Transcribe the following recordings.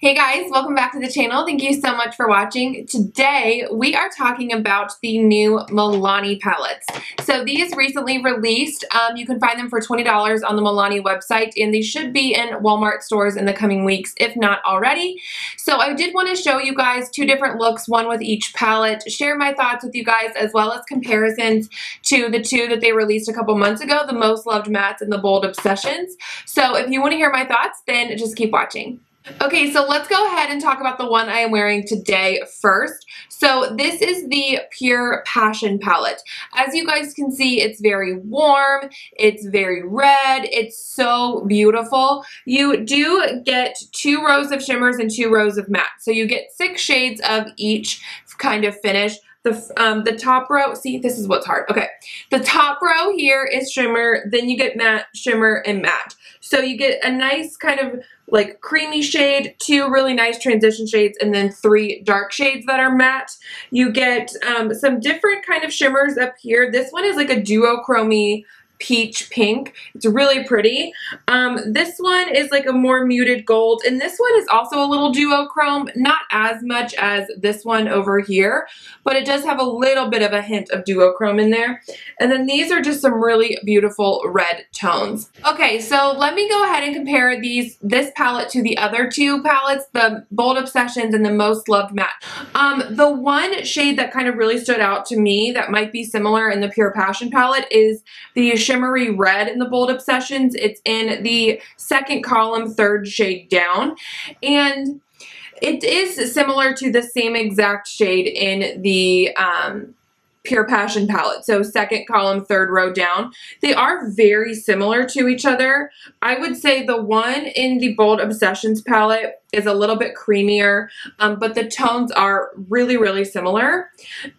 Hey guys, welcome back to the channel. Thank you so much for watching. Today we are talking about the new Milani palettes. So these recently released. You can find them for $20 on the Milani website, and they should be in Walmart stores in the coming weeks, if not already. So I did want to show you guys two different looks, one with each palette, share my thoughts with you guys, as well as comparisons to the two that they released a couple months ago, the Most Loved Mattes and the Bold Obsessions. So if you want to hear my thoughts, then just keep watching. Okay, so let's go ahead and talk about the one I am wearing today first. So this is the Pure Passion palette. As you guys can see, it's very warm, it's very red, it's so beautiful. You do get 2 rows of shimmers and 2 rows of matte. So you get 6 shades of each kind of finish. The top row, see, this is what's hard. Okay, the top row here is shimmer, then you get matte, shimmer, and matte. So you get a nice kind of like creamy shade, 2 really nice transition shades, and then 3 dark shades that are matte. You get some different kind of shimmers up here. This one is like a duochrome peach pink. It's really pretty. This one is like a more muted gold, and this one is also a little duochrome, not as much as this one over here, but it does have a little bit of a hint of duochrome in there. And then these are just some really beautiful red tones. Okay, so let me go ahead and compare this palette to the other 2 palettes, the Bold Obsessions and the Most Loved Matte. The one shade that kind of really stood out to me that might be similar in the Pure Passion palette is the shimmery red in the Bold Obsessions. It's in the second column, 3rd shade down, and it is similar to the same exact shade in the Pure Passion palette. So 2nd column, 3rd row down. They are very similar to each other. I would say the one in the Bold Obsessions palette is a little bit creamier, but the tones are really, really similar.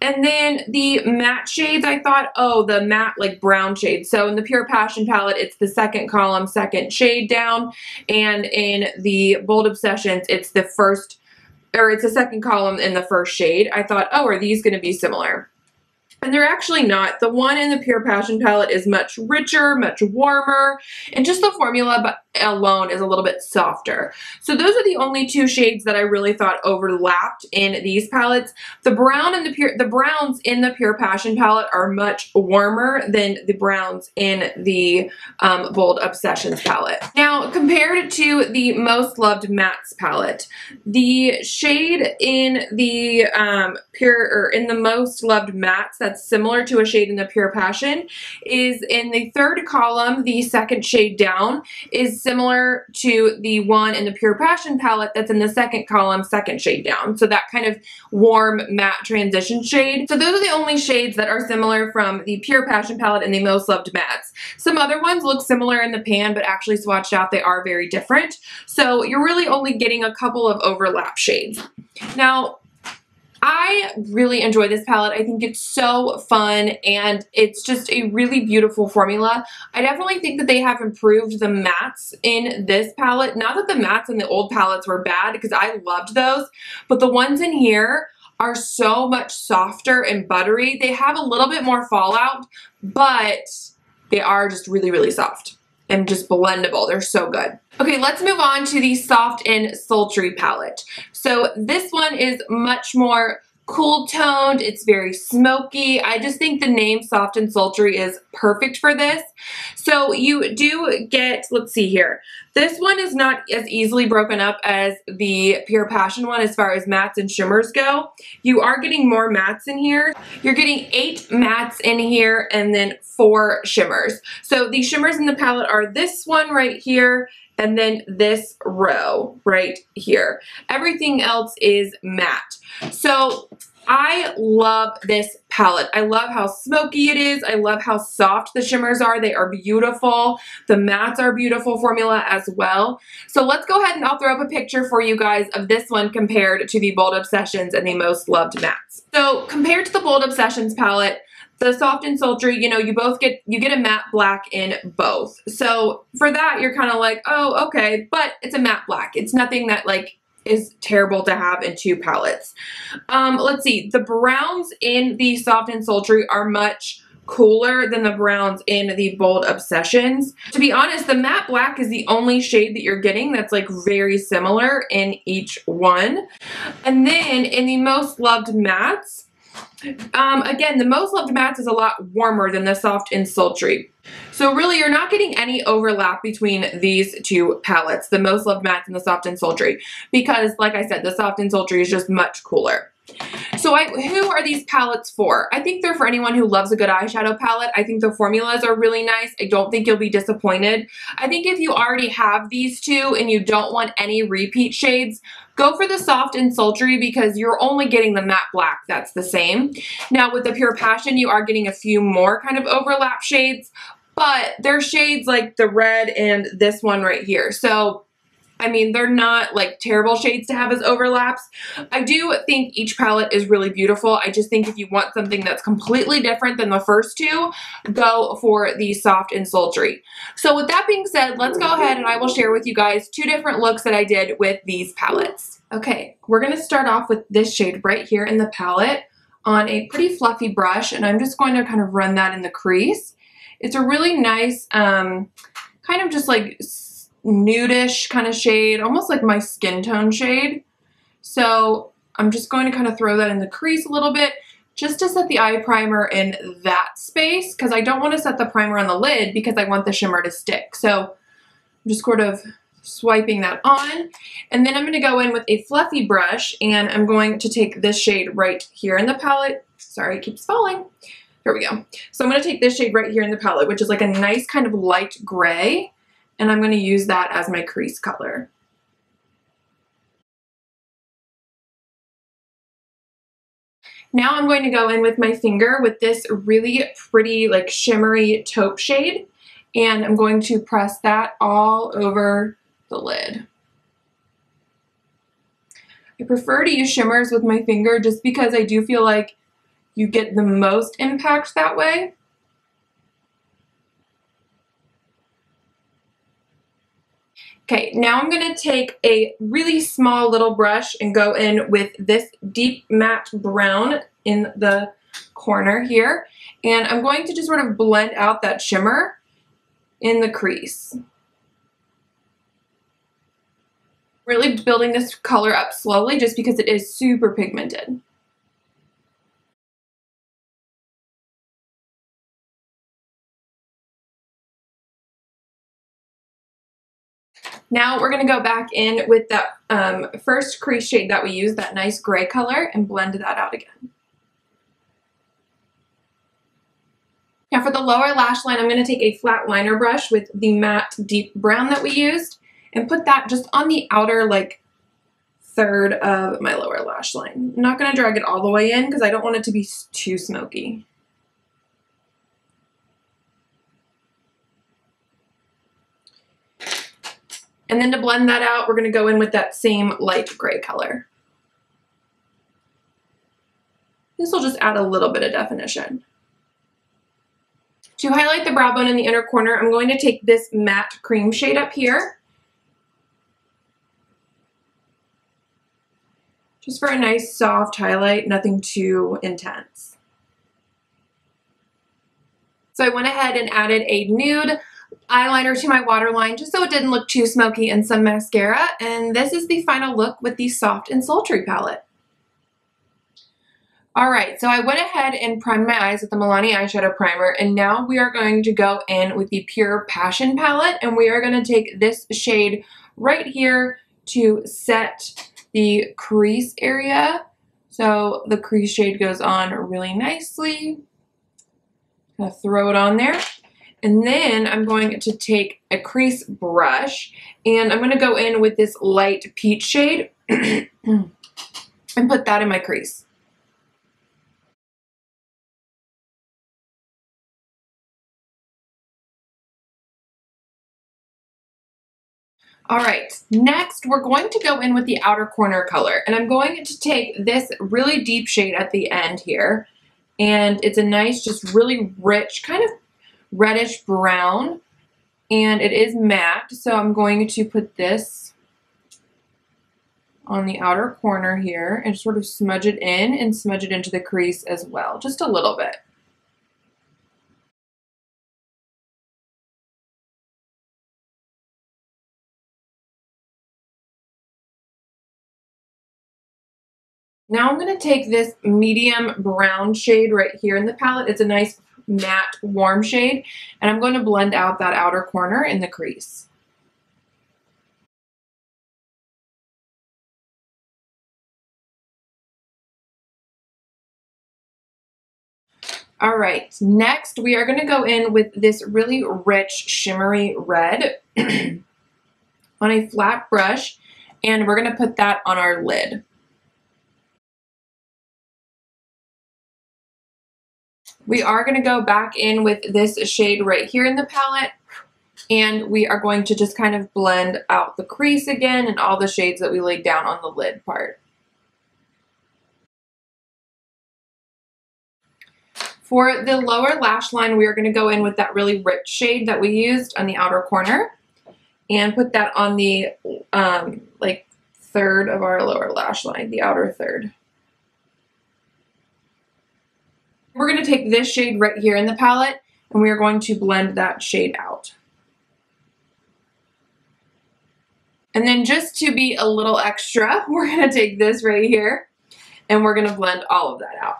And then the matte shades, I thought, oh, the matte like brown shade. So in the Pure Passion palette, it's the 2nd column, 2nd shade down. And in the Bold Obsessions, it's the 2nd column in the 1st shade. I thought, oh, are these going to be similar? And they're actually not. The one in the Pure Passion palette is much richer, much warmer, and just the formula alone is a little bit softer. So those are the only 2 shades that I really thought overlapped in these palettes. The browns in the Pure Passion palette are much warmer than the browns in the Bold Obsessions palette. Now, compared to the Most Loved Mattes palette, the shade in the in the Most Loved Mattes that's similar to a shade in the Pure Passion is in the 3rd column, the 2nd shade down, is similar to the one in the Pure Passion palette that's in the 2nd column, 2nd shade down. So that kind of warm matte transition shade. So those are the only shades that are similar from the Pure Passion palette and the Most Loved Mattes. Some other ones look similar in the pan, but actually swatched out, they are very different. So you're really only getting a couple of overlap shades. Now, I really enjoy this palette. I think it's so fun, and it's just a really beautiful formula. I definitely think that they have improved the mattes in this palette. Not that the mattes in the old palettes were bad, because I loved those, but the ones in here are so much softer and buttery. They have a little bit more fallout, but they are just really, really soft and just blendable. They're so good. Okay, let's move on to the Soft and Sultry palette. So this one is much more cool toned. It's very smoky. I just think the name Soft and Sultry is perfect for this. So you do get, let's see here. This one is not as easily broken up as the Pure Passion one as far as mattes and shimmers go. You are getting more mattes in here. You're getting 8 mattes in here and then 4 shimmers. So the shimmers in the palette are this one right here, and then this row right here. Everything else is matte. So I love this palette. I love how smoky it is. I love how soft the shimmers are. They are beautiful. The mattes are beautiful formula as well. So let's go ahead and I'll throw up a picture for you guys of this one compared to the Bold Obsessions and the Most Loved Mattes. So compared to the Bold Obsessions palette, the Soft and Sultry, you know, you get a matte black in both. So for that, you're kind of like, oh, okay, but it's a matte black. It's nothing that like is terrible to have in 2 palettes. Let's see, the browns in the Soft and Sultry are much cooler than the browns in the Bold Obsessions. To be honest, the matte black is the only shade that you're getting that's like very similar in each one. And then in the Most Loved Mattes, again, the Most Loved Mattes is a lot warmer than the Soft and Sultry. So really, you're not getting any overlap between these two palettes, the Most Loved Mattes and the Soft and Sultry, because like I said, the Soft and Sultry is just much cooler. So who are these palettes for? I think they're for anyone who loves a good eyeshadow palette. I think the formulas are really nice. I don't think you'll be disappointed. I think if you already have these two and you don't want any repeat shades, go for the Soft and Sultry because you're only getting the matte black that's the same. Now with the Pure Passion, you are getting a few more kind of overlap shades, but they're shades like the red and this one right here. So I mean, they're not like terrible shades to have as overlaps. I do think each palette is really beautiful. I just think if you want something that's completely different than the first two, go for the Soft and Sultry. So with that being said, let's go ahead and I will share with you guys two different looks that I did with these palettes. Okay, we're going to start off with this shade right here in the palette on a pretty fluffy brush, and I'm just going to kind of run that in the crease. It's a really nice, kind of just like nudish kind of shade, almost like my skin tone shade. So I'm just going to kind of throw that in the crease a little bit just to set the eye primer in that space, because I don't want to set the primer on the lid because I want the shimmer to stick. So I'm just sort of swiping that on, and then I'm going to go in with a fluffy brush and I'm going to take this shade right here in the palette. Sorry, it keeps falling. There we go. So I'm going to take this shade right here in the palette, which is like a nice kind of light gray, and I'm going to use that as my crease color. Now I'm going to go in with my finger with this really pretty like shimmery taupe shade, and I'm going to press that all over the lid. I prefer to use shimmers with my finger just because I do feel like you get the most impact that way. Okay, now I'm going to take a really small little brush and go in with this deep matte brown in the corner here. And I'm going to just sort of blend out that shimmer in the crease. Really building this color up slowly just because it is super pigmented. Now we're going to go back in with that first crease shade that we used, that nice gray color, and blend that out again. Now for the lower lash line, I'm going to take a flat liner brush with the matte deep brown that we used and put that just on the outer like third of my lower lash line. I'm not going to drag it all the way in because I don't want it to be too smoky. And then to blend that out, we're going to go in with that same light gray color. This will just add a little bit of definition. To highlight the brow bone in the inner corner, I'm going to take this matte cream shade up here. Just for a nice soft highlight, nothing too intense. So I went ahead and added a nude eyeliner to my waterline just so it didn't look too smoky, and some mascara, and this is the final look with the Soft and Sultry palette. Alright, so I went ahead and primed my eyes with the Milani eyeshadow primer, and now we are going to go in with the Pure Passion palette, and we are going to take this shade right here to set the crease area. So the crease shade goes on really nicely. I'm going to throw it on there. And then I'm going to take a crease brush and I'm going to go in with this light peach shade and put that in my crease. All right, next we're going to go in with the outer corner color, and I'm going to take this really deep shade at the end here, and it's a nice, just really rich, kind of reddish brown, and it is matte, so I'm going to put this on the outer corner here and sort of smudge it in and smudge it into the crease as well, just a little bit. Now I'm going to take this medium brown shade right here in the palette. It's a nice matte warm shade, and I'm going to blend out that outer corner in the crease. All right, next we are going to go in with this really rich shimmery red on a flat brush, and we're going to put that on our lid. We are going to go back in with this shade right here in the palette, and we are going to just kind of blend out the crease again and all the shades that we laid down on the lid part. For the lower lash line, we are going to go in with that really rich shade that we used on the outer corner and put that on the like third of our lower lash line, the outer third. We're going to take this shade right here in the palette, and we are going to blend that shade out. And then just to be a little extra, we're going to take this right here, and we're going to blend all of that out.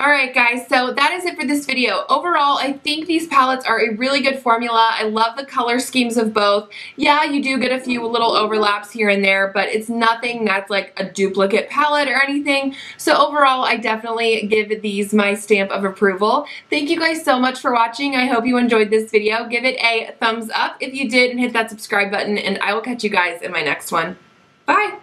Alright guys, so that is it for this video. Overall, I think these palettes are a really good formula. I love the color schemes of both. Yeah, you do get a few little overlaps here and there, but it's nothing that's like a duplicate palette or anything. So overall, I definitely give these my stamp of approval. Thank you guys so much for watching. I hope you enjoyed this video. Give it a thumbs up if you did and hit that subscribe button, and I will catch you guys in my next one. Bye!